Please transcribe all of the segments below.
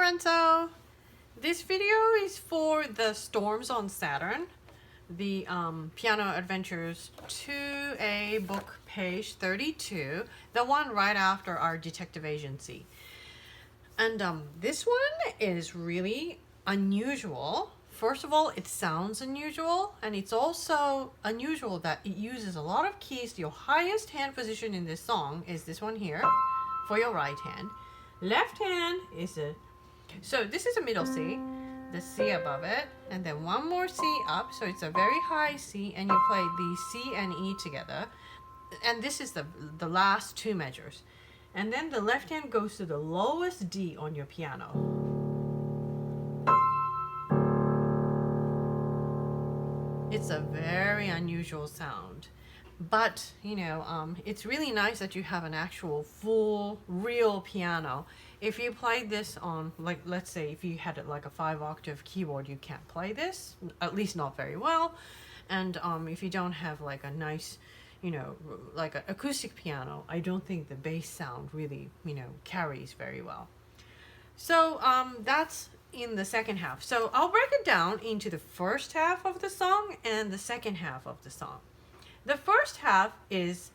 Lorenzo. This video is for the Storms on Saturn, the Piano Adventures 2A book page 32, the one right after our Detective Agency. And this one is really unusual. First of all, it sounds unusual, and it's also unusual that it uses a lot of keys. Your highest hand position in this song is this one here for your right hand. Left hand is so this is a middle C, the C above it, and then one more C up, so it's a very high C, and you play the C and E together, and this is the last two measures. And then the left hand goes to the lowest D on your piano. It's a very unusual sound, but it's really nice that you have an actual full real piano. If you played this on, like, let's say if you had it like a 5-octave keyboard, you can't play this, at least not very well. And if you don't have like a nice, like an acoustic piano, I don't think the bass sound really, carries very well. So that's in the second half. So I'll break it down into the first half of the song and the second half of the song. The first half is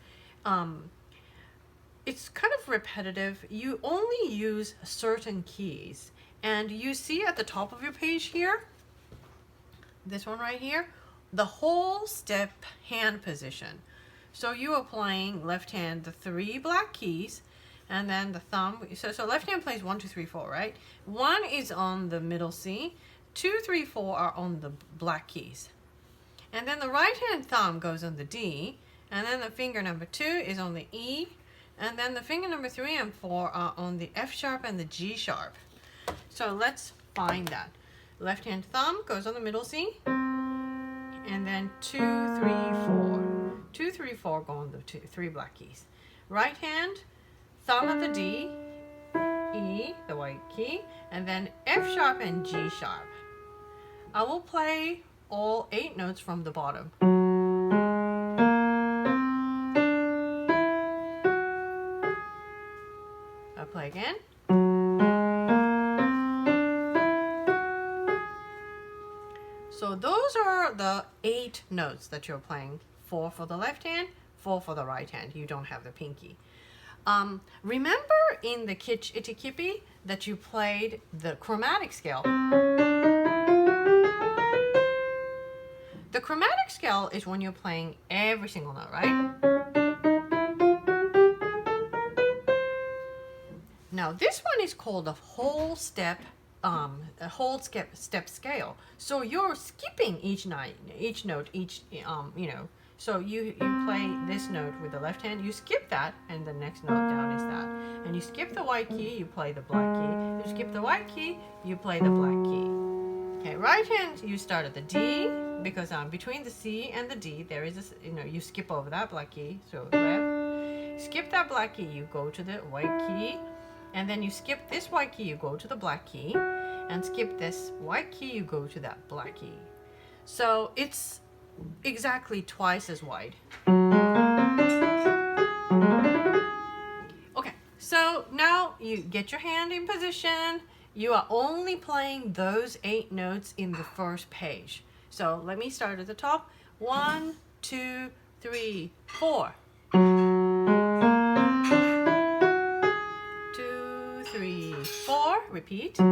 it's kind of repetitive. You only use certain keys, and you see at the top of your page here, this one right here, the whole step hand position. So you are playing left hand the 3 black keys, and then the thumb. So left hand plays 1, 2, 3, 4, right? 1 is on the middle C, 2, 3, 4 are on the black keys. And then the right hand thumb goes on the D, and then the finger number 2 is on the E, and then the finger number 3 and 4 are on the F sharp and the G sharp. So let's find that. Left hand thumb goes on the middle C, and then 2, 3, 4. 2, 3, 4 go on the 3 black keys. Right hand thumb at the D, E, the white key, and then F sharp and G sharp. I will play all 8 notes from the bottom. I'll play again. So those are the 8 notes that you're playing. 4 for the left hand, 4 for the right hand. You don't have the pinky. Remember in the Kitsch Itty Kippy that you played the chromatic scale. The chromatic scale is when you're playing every single note, right? Now this one is called a whole step scale. So you're skipping each note, So you play this note with the left hand, you skip that, and the next note down is that. And you skip the white key, you play the black key. You skip the white key, you play the black key. Okay, right hand, you start at the D, because between the C and the D, there is you skip over that black key, so left. Skip that black key, you go to the white key, and then you skip this white key, you go to the black key, and skip this white key, you go to that black key. So it's exactly twice as wide. Okay, so now you get your hand in position. You are only playing those 8 notes in the first page. So let me start at the top. 1, 2, 3, 4. 2, 3, 4. Repeat. 2,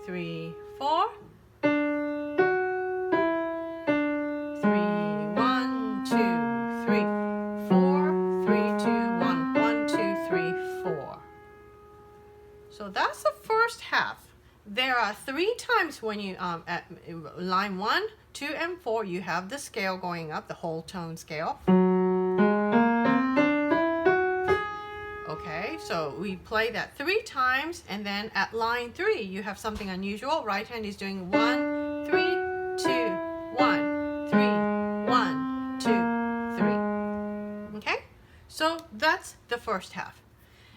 3, 4. 3, 1, 2, 3, 4. 3, 2, 1. 1, 2, 3, 4. So that's the first half. There are 3 times when you at line 1, 2, and 4, you have the scale going up, the whole tone scale. Okay, so we play that 3 times, and then at line 3, you have something unusual. Right hand is doing 1, 3, 2, 1, 3, 1, 2, 3. Okay, so that's the first half.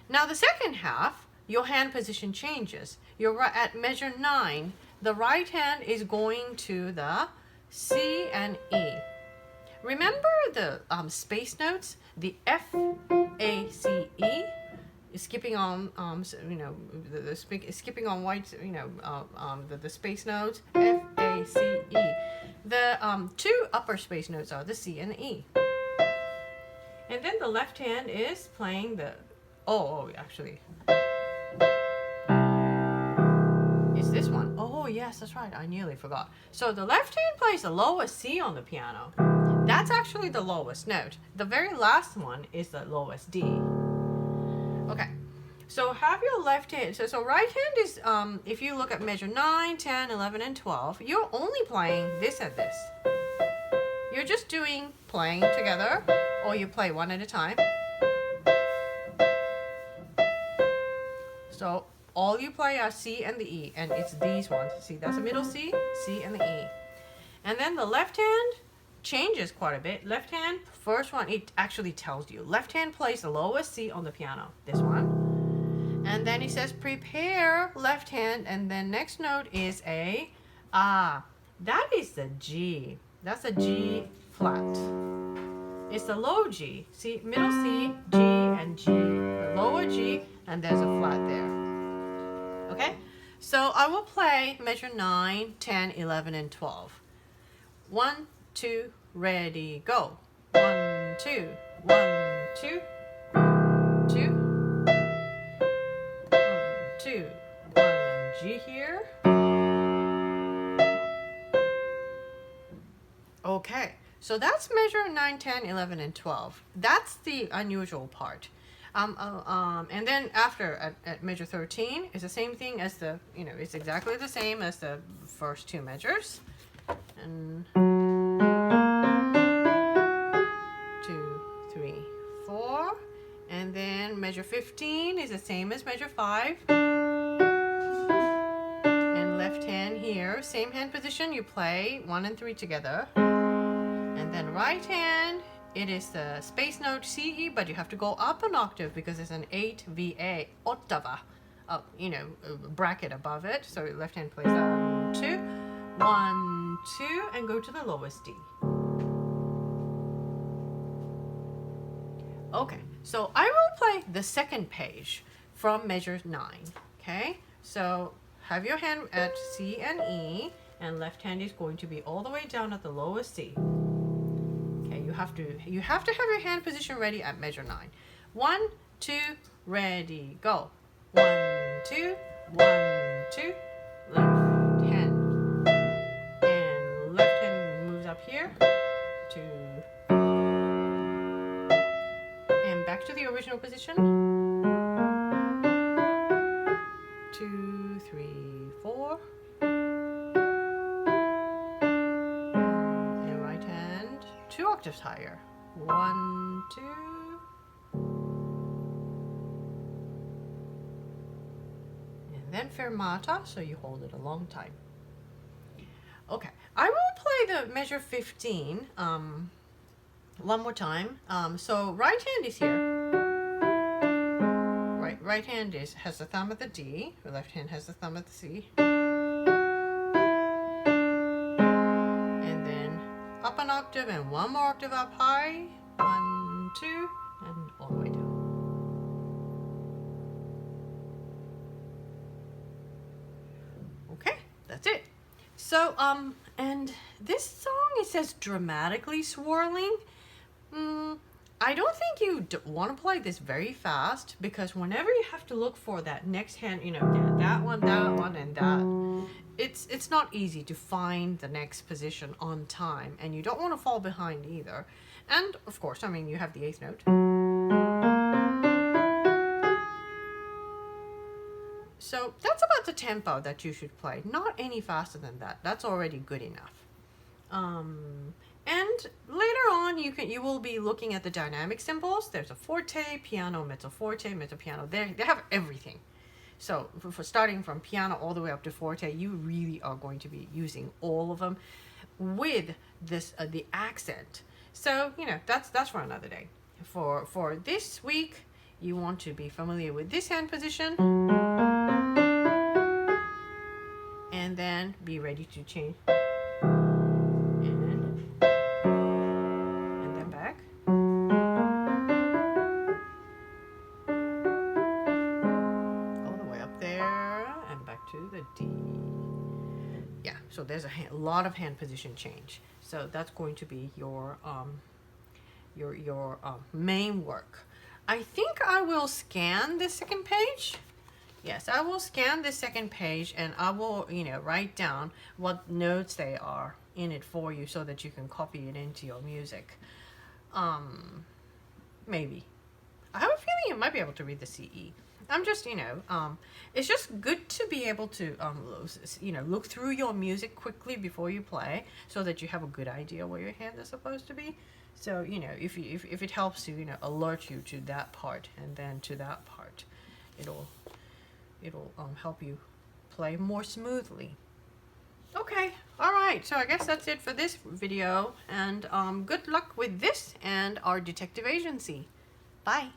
Now the second half, your hand position changes. You're at measure 9. The right hand is going to the C and E. Remember the space notes, the F, A, C, E? skipping on skipping on white, the space notes F, A, C, E. The two upper space notes are the C and E. And then the left hand is playing the actually it's this one. Oh yes, that's right, I nearly forgot. So the left hand plays the lowest C on the piano. That's actually the lowest note. The very last one is the lowest D. Okay, so have your left hand. So right hand is, if you look at measure 9, 10, 11, and 12, you're only playing this and this. You're just playing together, or you play one at a time. So all you play are C and the E, and it's these ones. See, that's the middle C, C, and the E. And then the left hand changes quite a bit. Left hand, first one, it actually tells you. Left hand plays the lowest C on the piano, this one. And then it says prepare left hand, and then next note is a that is the G. That's a G flat. It's the low G. See, middle C, G, and G. The lower G, and there's a flat there. Okay? So I will play measure 9, 10, 11, and 12. 1, 2, ready, go. 1, 2, 1, 2, 1, 2, 1, 2, 1, and G here. Okay, so that's measure 9, 10, 11, and 12. That's the unusual part. And then after at measure 13 is the same thing as the, it's exactly the same as the first two measures. And 2, 3, 4. And then measure 15 is the same as measure 5. And left hand here, same hand position, you play 1 and 3 together. And then right hand, it is the space note CE, but you have to go up an octave because there's an 8 VA ottava, bracket above it. So left hand plays 1, 2, 1, 2, and go to the lowest D. Okay, so I will play the second page from measure 9. Okay, so have your hand at C and E, and left hand is going to be all the way down at the lowest C. You have to have your hand position ready at measure 9. 1, 2, ready, go. 1, 2, 1, 2, left hand. And left hand moves up here. 2. And back to the original position. 2, 3, 4. Two octaves higher. 1, 2. And then fermata, so you hold it a long time. Okay, I will play the measure 15 one more time. So right hand is here. Right hand has the thumb at the D. The left hand has the thumb at the C. Up an octave and one more octave up high. 1, 2, and all the way down. Okay, that's it. So, and this song, it says dramatically swirling. I don't think you want to play this very fast, because whenever you have to look for that next hand, that one, and that, it's not easy to find the next position on time, and you don't want to fall behind either. And of course, you have the 8th note. So that's about the tempo that you should play. Not any faster than that. That's already good enough. And later on, you will be looking at the dynamic symbols. There's a forte, piano, mezzo forte, mezzo piano. They have everything. So for starting from piano all the way up to forte, you really are going to be using all of them with this the accent. So that's for another day. For this week, you want to be familiar with this hand position, and then be ready to change. And then back. So there's a lot of hand position change. So that's going to be your main work. I think I will scan the second page. Yes, I will scan the second page, and I will, write down what notes they are in it for you so that you can copy it into your music. Maybe. I have a feeling you might be able to read the CE. I'm just, it's just good to be able to, look through your music quickly before you play so that you have a good idea where your hand is supposed to be. So, if it helps to, alert you to that part and then to that part, it'll help you play more smoothly. Okay, all right, so I guess that's it for this video, and good luck with this and our detective agency. Bye.